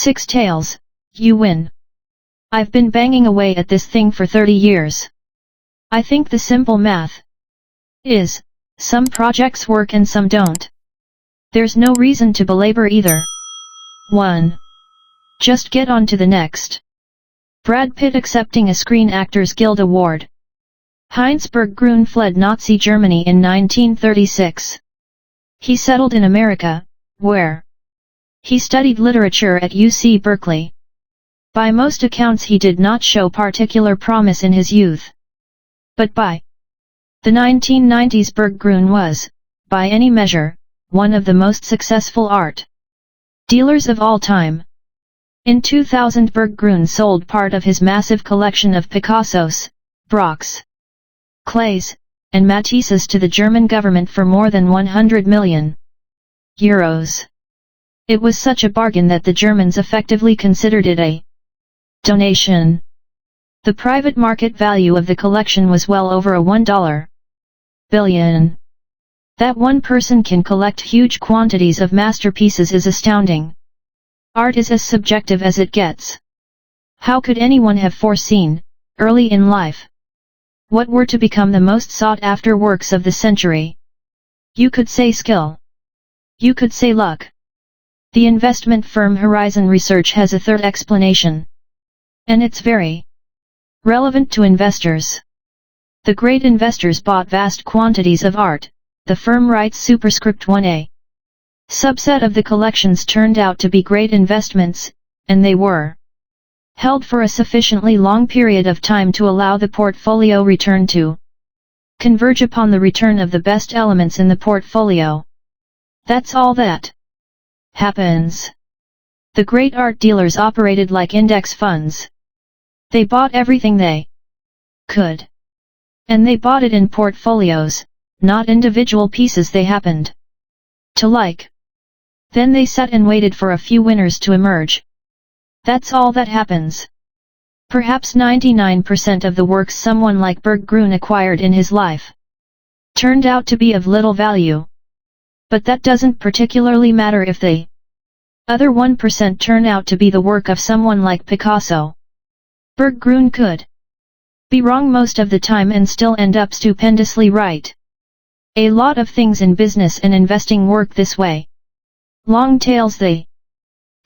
6 tails, you win. I've been banging away at this thing for 30 years. I think the simple math is, some projects work and some don't. There's no reason to belabor either. 1. Just get on to the next. Brad Pitt accepting a Screen Actors Guild Award. Heinz Berggruen fled Nazi Germany in 1936. He settled in America, where he studied literature at UC Berkeley. By most accounts he did not show particular promise in his youth. But by the 1990s Berggruen was, by any measure, one of the most successful art dealers of all time. In 2000 Berggruen sold part of his massive collection of Picassos, Braques, Clays, and Matisses to the German government for more than 100 million euros. It was such a bargain that the Germans effectively considered it a donation. The private market value of the collection was well over a $1 billion. That one person can collect huge quantities of masterpieces is astounding. Art is as subjective as it gets. How could anyone have foreseen, early in life, what were to become the most sought-after works of the century? You could say skill. You could say luck. The investment firm Horizon Research has a third explanation. And it's very relevant to investors. The great investors bought vast quantities of art, the firm writes superscript 1a. Subset of the collections turned out to be great investments, and they were held for a sufficiently long period of time to allow the portfolio return to converge upon the return of the best elements in the portfolio. That's all that happens. The great art dealers operated like index funds. They bought everything they could. And they bought it in portfolios, not individual pieces they happened to like. Then they sat and waited for a few winners to emerge. That's all that happens. Perhaps 99% of the works someone like Berggruen acquired in his life turned out to be of little value. But that doesn't particularly matter if the other 1% turn out to be the work of someone like Picasso. Berggruen could be wrong most of the time and still end up stupendously right. A lot of things in business and investing work this way. Long tails, the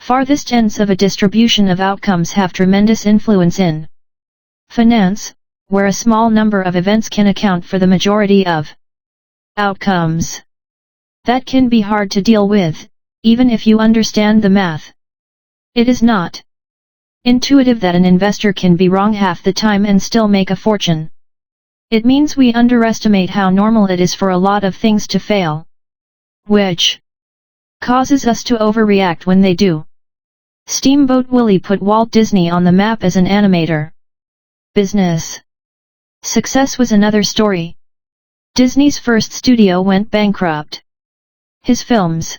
farthest ends of a distribution of outcomes, have tremendous influence in finance, where a small number of events can account for the majority of outcomes. That can be hard to deal with, even if you understand the math. It is not intuitive that an investor can be wrong half the time and still make a fortune. It means we underestimate how normal it is for a lot of things to fail, which causes us to overreact when they do. Steamboat Willie put Walt Disney on the map as an animator. Business success was another story. Disney's first studio went bankrupt. His films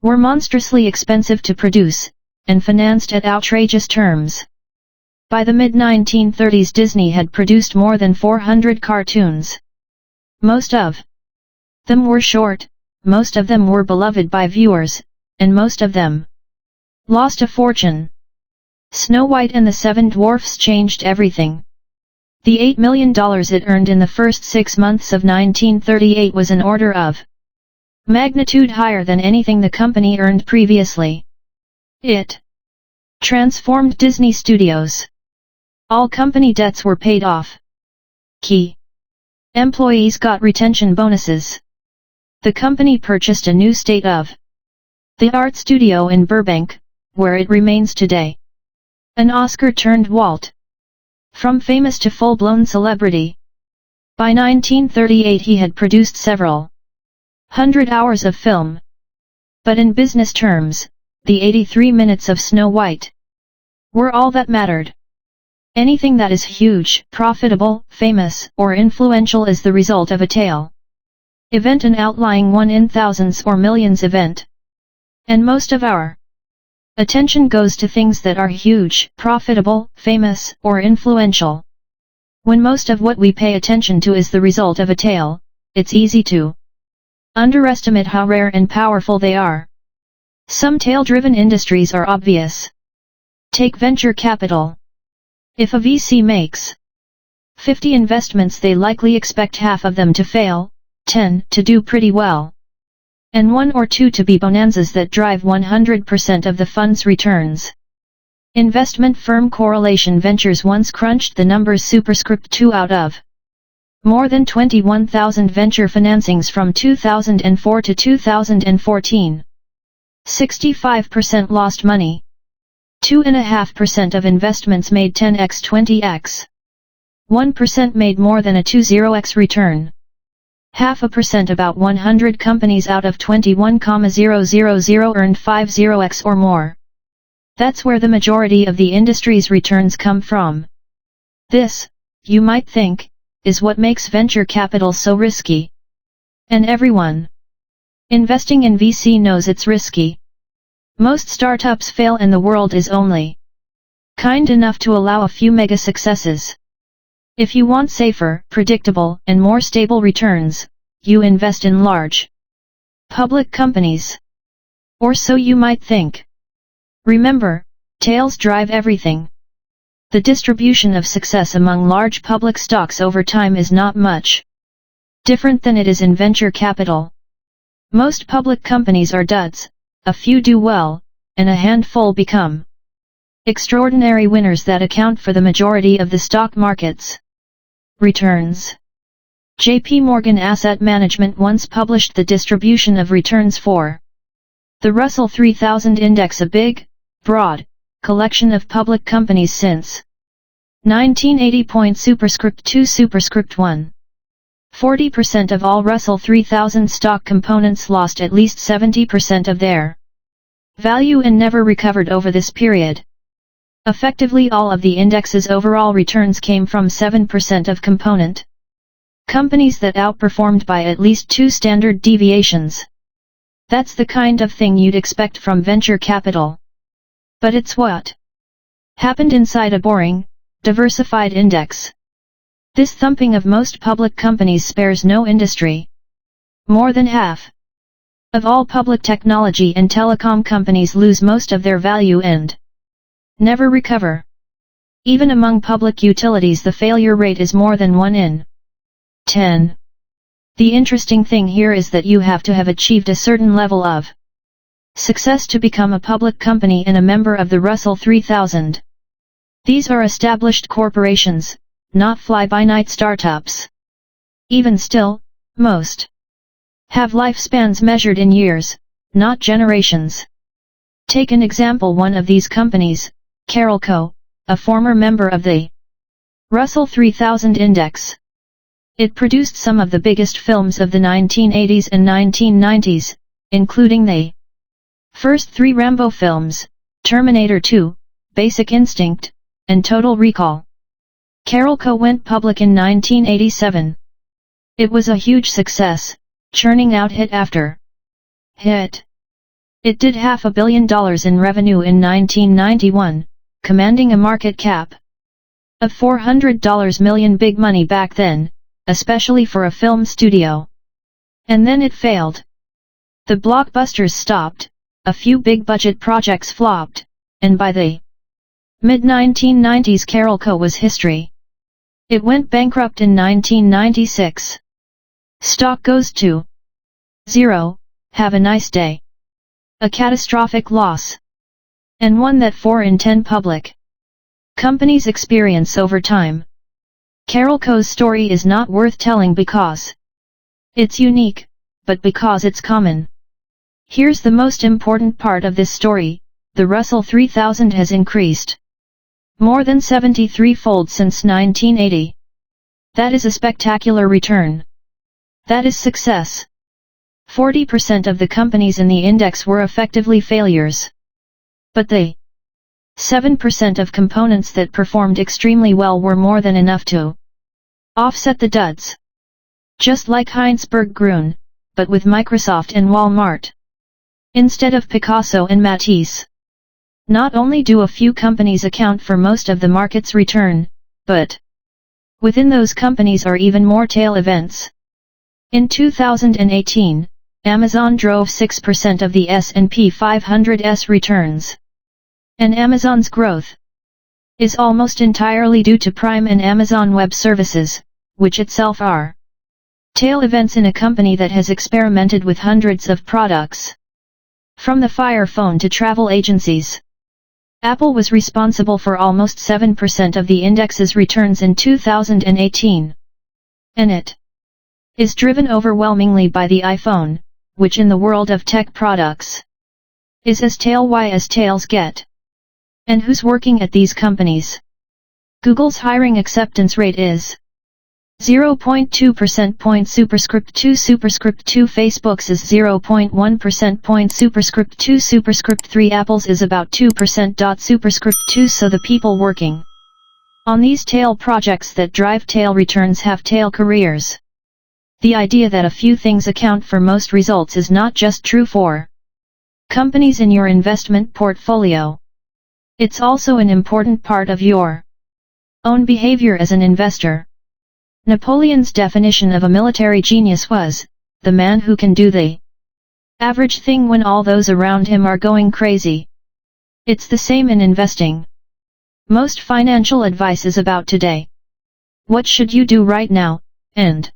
were monstrously expensive to produce, and financed at outrageous terms. By the mid-1930s Disney had produced more than 400 cartoons. Most of them were short, most of them were beloved by viewers, and most of them lost a fortune. Snow White and the Seven Dwarfs changed everything. The $8 million it earned in the first 6 months of 1938 was an order of magnitude higher than anything the company earned previously. It transformed Disney Studios. All company debts were paid off. Key employees got retention bonuses. The company purchased a new state-of-the-art studio in Burbank, where it remains today. An Oscar turned Walt from famous to full-blown celebrity. By 1938 he had produced several hundred hours of film. But in business terms, the 83 minutes of Snow White were all that mattered. Anything that is huge, profitable, famous, or influential is the result of a tail event, an outlying one in thousands or millions event. And most of our attention goes to things that are huge, profitable, famous, or influential. When most of what we pay attention to is the result of a tail, it's easy to underestimate how rare and powerful they are. Some tail-driven industries are obvious. Take venture capital. If a VC makes 50 investments, they likely expect half of them to fail, 10 to do pretty well, and 1 or 2 to be bonanzas that drive 100% of the fund's returns. Investment firm Correlation Ventures once crunched the numbers superscript 2 out of more than 21,000 venture financings from 2004 to 2014. 65% lost money. 2.5% of investments made 10x 20x. 1% made more than a 20x return. 0.5% about 100 companies out of 21,000 earned 50x or more. That's where the majority of the industry's returns come from. This, you might think, is what makes venture capital so risky. And everyone investing in VC knows it's risky. Most startups fail and the world is only kind enough to allow a few mega successes. If you want safer, predictable, and more stable returns, you invest in large public companies. Or so you might think. Remember, tails drive everything. The distribution of success among large public stocks over time is not much different than it is in venture capital. Most public companies are duds, a few do well, and a handful become extraordinary winners that account for the majority of the stock market's returns. J.P. Morgan Asset Management once published the distribution of returns for the Russell 3000 Index, a big, broad collection of public companies since 1980. Superscript 2 Superscript 1. 40% of all Russell 3000 stock components lost at least 70% of their value and never recovered over this period. Effectively all of the index's overall returns came from 7% of component companies that outperformed by at least 2 standard deviations. That's the kind of thing you'd expect from venture capital. But it's what happened inside a boring, diversified index. This thumping of most public companies spares no industry. More than half of all public technology and telecom companies lose most of their value and never recover. Even among public utilities the failure rate is more than 1 in 10. The interesting thing here is that you have to have achieved a certain level of success to become a public company and a member of the Russell 3000. These are established corporations, not fly-by-night startups. Even still, most have lifespans measured in years, not generations. Take an example, one of these companies, Carol Co., a former member of the Russell 3000 Index. It produced some of the biggest films of the 1980s and 1990s, including the first 3 Rambo films, Terminator 2, Basic Instinct, and Total Recall. Carol Co. went public in 1987. It was a huge success, churning out hit after hit. It did $500 million in revenue in 1991, commanding a market cap of $400 million, big money back then, especially for a film studio. And then it failed. The blockbusters stopped, a few big-budget projects flopped, and by the mid-1990s Carol Co. was history. It went bankrupt in 1996. Stock goes to zero, have a nice day. A catastrophic loss. And one that 4 in 10 public companies experience over time. Carol Co.'s story is not worth telling because it's unique, but because it's common. Here's the most important part of this story: the Russell 3000 has increased more than 73-fold since 1980. That is a spectacular return. That is success. 40% of the companies in the index were effectively failures. But the 7% of components that performed extremely well were more than enough to offset the duds. Just like Heinsberg Grün, but with Microsoft and Walmart instead of Picasso and Matisse. Not only do a few companies account for most of the market's return, but within those companies are even more tail events. In 2018, Amazon drove 6% of the S&P 500's returns. And Amazon's growth is almost entirely due to Prime and Amazon Web Services, which itself are tail events in a company that has experimented with hundreds of products. From the Fire Phone to travel agencies. Apple was responsible for almost 7% of the index's returns in 2018. And it is driven overwhelmingly by the iPhone, which in the world of tech products is as tail-y as tails get. And who's working at these companies? Google's hiring acceptance rate is 0.2 percentage point superscript 2 superscript 2. Facebook's is 0.1 percentage point superscript 2 superscript 3. Apple's is about 2% superscript 2. So the people working on these tail projects that drive tail returns have tail careers. The idea that a few things account for most results is not just true for companies in your investment portfolio. It's also an important part of your own behavior as an investor. Napoleon's definition of a military genius was, the man who can do the average thing when all those around him are going crazy. It's the same in investing. Most financial advice is about today. What should you do right now, and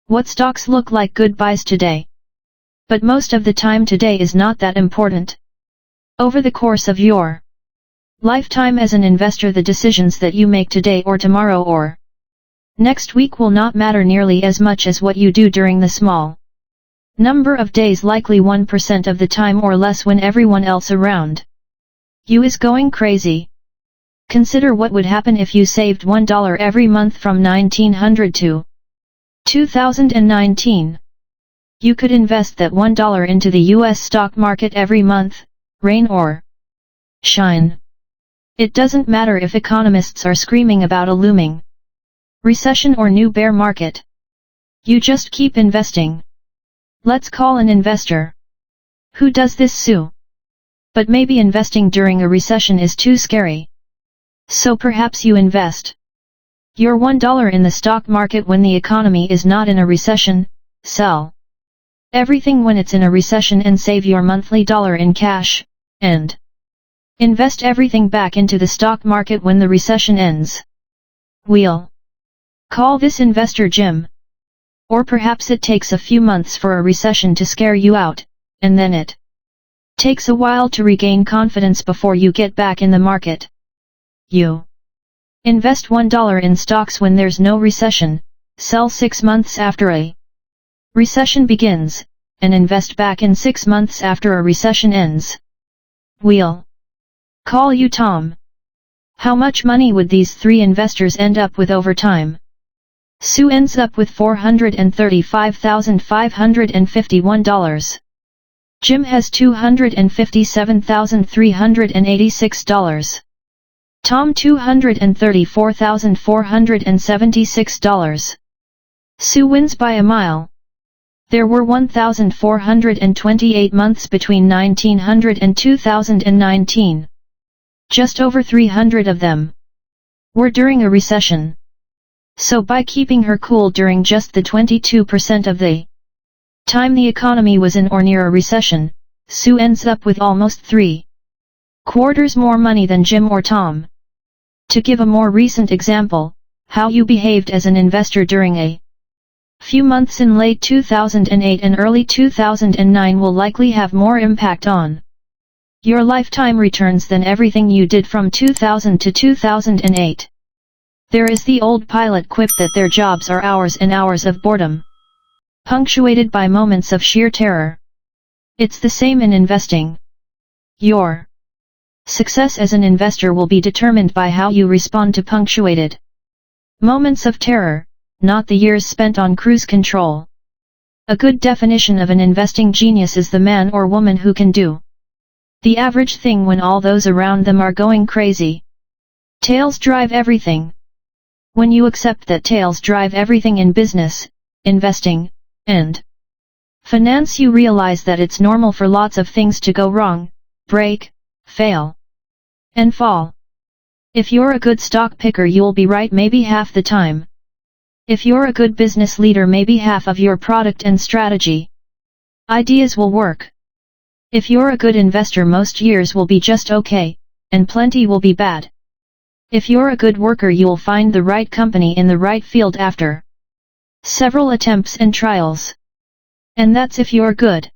what stocks look like good buys today? But most of the time today is not that important. Over the course of your lifetime as an investor, the decisions that you make today or tomorrow or next week will not matter nearly as much as what you do during the small number of days, likely 1% of the time or less, when everyone else around you is going crazy. Consider what would happen if you saved $1 every month from 1900 to 2019. You could invest that $1 into the US stock market every month, rain or shine. It doesn't matter if economists are screaming about a looming recession or new bear market. You just keep investing. Let's call an investor. Who does this, Sue? But maybe investing during a recession is too scary. So perhaps you invest your $1 in the stock market when the economy is not in a recession, sell everything when it's in a recession and save your monthly dollar in cash, and invest everything back into the stock market when the recession ends. We'll call this investor Jim. Or perhaps it takes a few months for a recession to scare you out, and then it takes a while to regain confidence before you get back in the market. You invest $1 in stocks when there's no recession, sell 6 months after a recession begins, and invest back in 6 months after a recession ends. We'll call you Tom. How much money would these 3 investors end up with over time? Sue ends up with $435,551. Jim has $257,386. Tom $234,476. Sue wins by a mile. There were 1,428 months between 1900 and 2019. Just over 300 of them were during a recession. So by keeping her cool during just the 22% of the time the economy was in or near a recession, Sue ends up with almost 3/4 more money than Jim or Tom. To give a more recent example, how you behaved as an investor during a few months in late 2008 and early 2009 will likely have more impact on your lifetime returns than everything you did from 2000 to 2008. There is the old pilot quip that their jobs are hours and hours of boredom, punctuated by moments of sheer terror. It's the same in investing. Your success as an investor will be determined by how you respond to punctuated moments of terror, not the years spent on cruise control. A good definition of an investing genius is the man or woman who can do the average thing when all those around them are going crazy. Tails drive everything. When you accept that tails drive everything in business, investing, and finance, you realize that it's normal for lots of things to go wrong, break, fail, and fall. If you're a good stock picker, you'll be right maybe half the time. If you're a good business leader, maybe half of your product and strategy. Ideas will work. If you're a good investor, most years will be just okay, and plenty will be bad. If you're a good worker, you'll find the right company in the right field after several attempts and trials. And that's if you're good.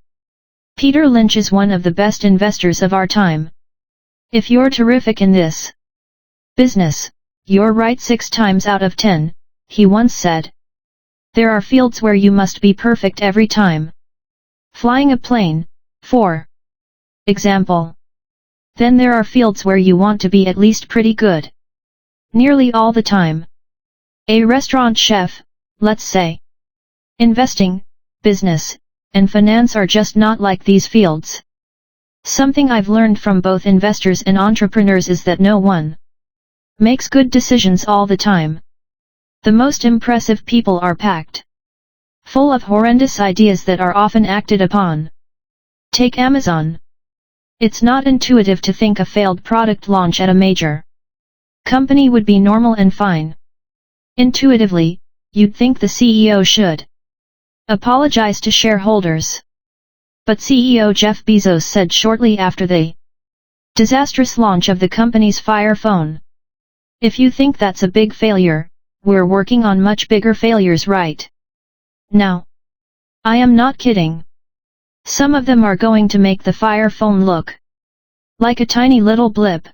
Peter Lynch is one of the best investors of our time. If you're terrific in this business, you're right 6 times out of 10, he once said. There are fields where you must be perfect every time. Flying a plane, for example. Then there are fields where you want to be at least pretty good. Nearly all the time. A restaurant chef, let's say. Investing, business, and finance are just not like these fields. Something I've learned from both investors and entrepreneurs is that no one makes good decisions all the time. The most impressive people are packed full of horrendous ideas that are often acted upon. Take Amazon. It's not intuitive to think a failed product launch at a major company would be normal and fine. Intuitively, you'd think the CEO should apologize to shareholders. But CEO Jeff Bezos said shortly after the disastrous launch of the company's Fire phone, "If you think that's a big failure, we're working on much bigger failures right now." I am not kidding. Some of them are going to make the Fire phone look like a tiny little blip.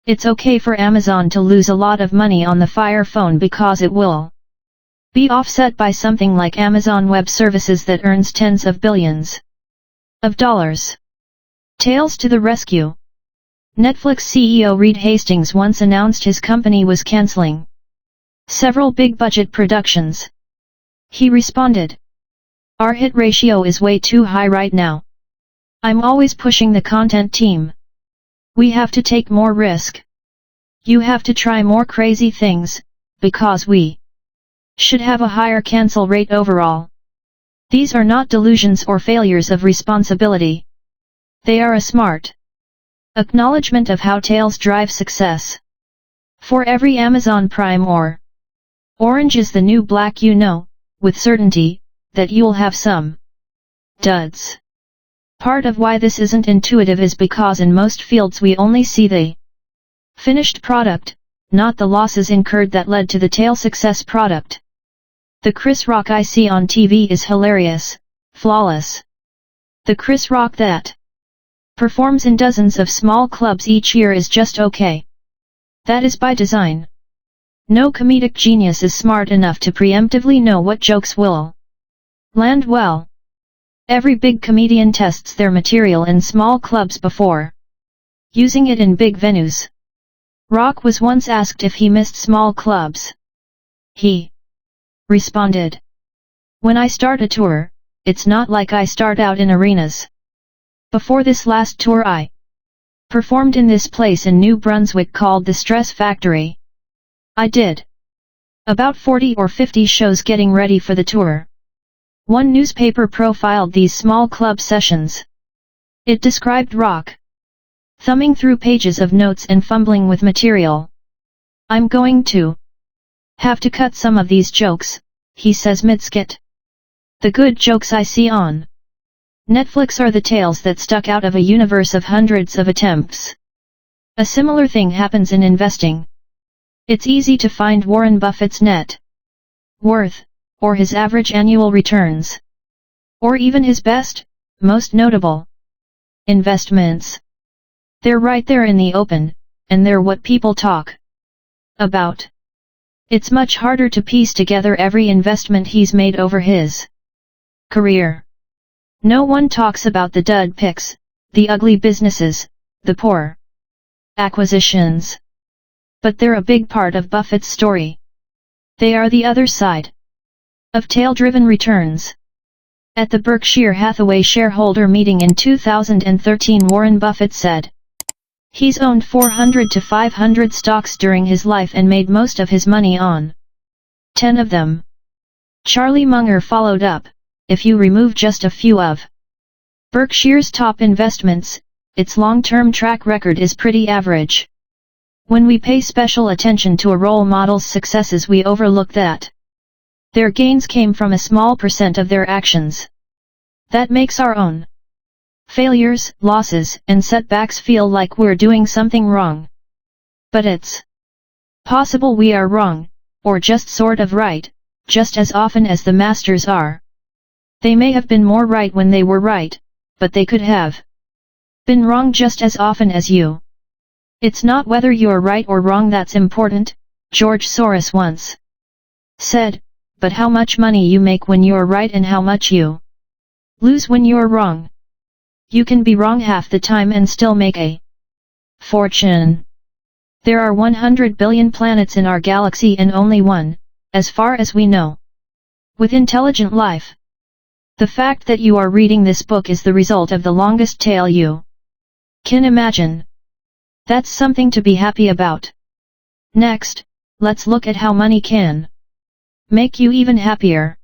It's okay for Amazon to lose a lot of money on the Fire phone because it will be offset by something like Amazon Web Services that earns tens of billions of dollars. Tales to the rescue. Netflix CEO Reed Hastings once announced his company was canceling several big-budget productions. He responded, "Our hit ratio is way too high right now. I'm always pushing the content team. We have to take more risk. You have to try more crazy things, because we should have a higher cancel rate overall." These are not delusions or failures of responsibility. They are a smart acknowledgement of how tales drive success. For every Amazon Prime or Orange is the New Black, you know, with certainty, that you'll have some duds. Part of why this isn't intuitive is because in most fields we only see the finished product, not the losses incurred that led to the tail success product. The Chris Rock I see on TV is hilarious, flawless. The Chris Rock that performs in dozens of small clubs each year is just okay. That is by design. No comedic genius is smart enough to preemptively know what jokes will land well. Every big comedian tests their material in small clubs before using it in big venues. Rock was once asked if he missed small clubs. He responded, "When I start a tour, it's not like I start out in arenas. Before this last tour I performed in this place in New Brunswick called the Stress Factory. I did about 40 or 50 shows getting ready for the tour." One newspaper profiled these small club sessions. It described Rock thumbing through pages of notes and fumbling with material. "I'm going to have to cut some of these jokes," he says mid-skit. "The good jokes I see on Netflix are the tales that stuck out of a universe of hundreds of attempts." A similar thing happens in investing. It's easy to find Warren Buffett's net worth, or his average annual returns, or even his best, most notable investments. They're right there in the open, and they're what people talk about. It's much harder to piece together every investment he's made over his career. No one talks about the dud picks, the ugly businesses, the poor acquisitions. But they're a big part of Buffett's story. They are the other side of tail-driven returns. At the Berkshire Hathaway shareholder meeting in 2013, Warren Buffett said he's owned 400 to 500 stocks during his life and made most of his money on 10 of them. Charlie Munger followed up, "If you remove just a few of Berkshire's top investments, its long-term track record is pretty average. When we pay special attention to a role model's successes, we overlook that their gains came from a small percent of their actions." That makes our own failures, losses, and setbacks feel like we're doing something wrong. But it's possible we are wrong, or just sort of right, just as often as the masters are. They may have been more right when they were right, but they could have been wrong just as often as you. It's not whether you're right or wrong that's important, George Soros once said, but how much money you make when you're right and how much you lose when you're wrong. You can be wrong half the time and still make a fortune. There are 100 billion planets in our galaxy and only one, as far as we know, with intelligent life. The fact that you are reading this book is the result of the longest tale you can imagine. That's something to be happy about. Next, let's look at how money can make you even happier.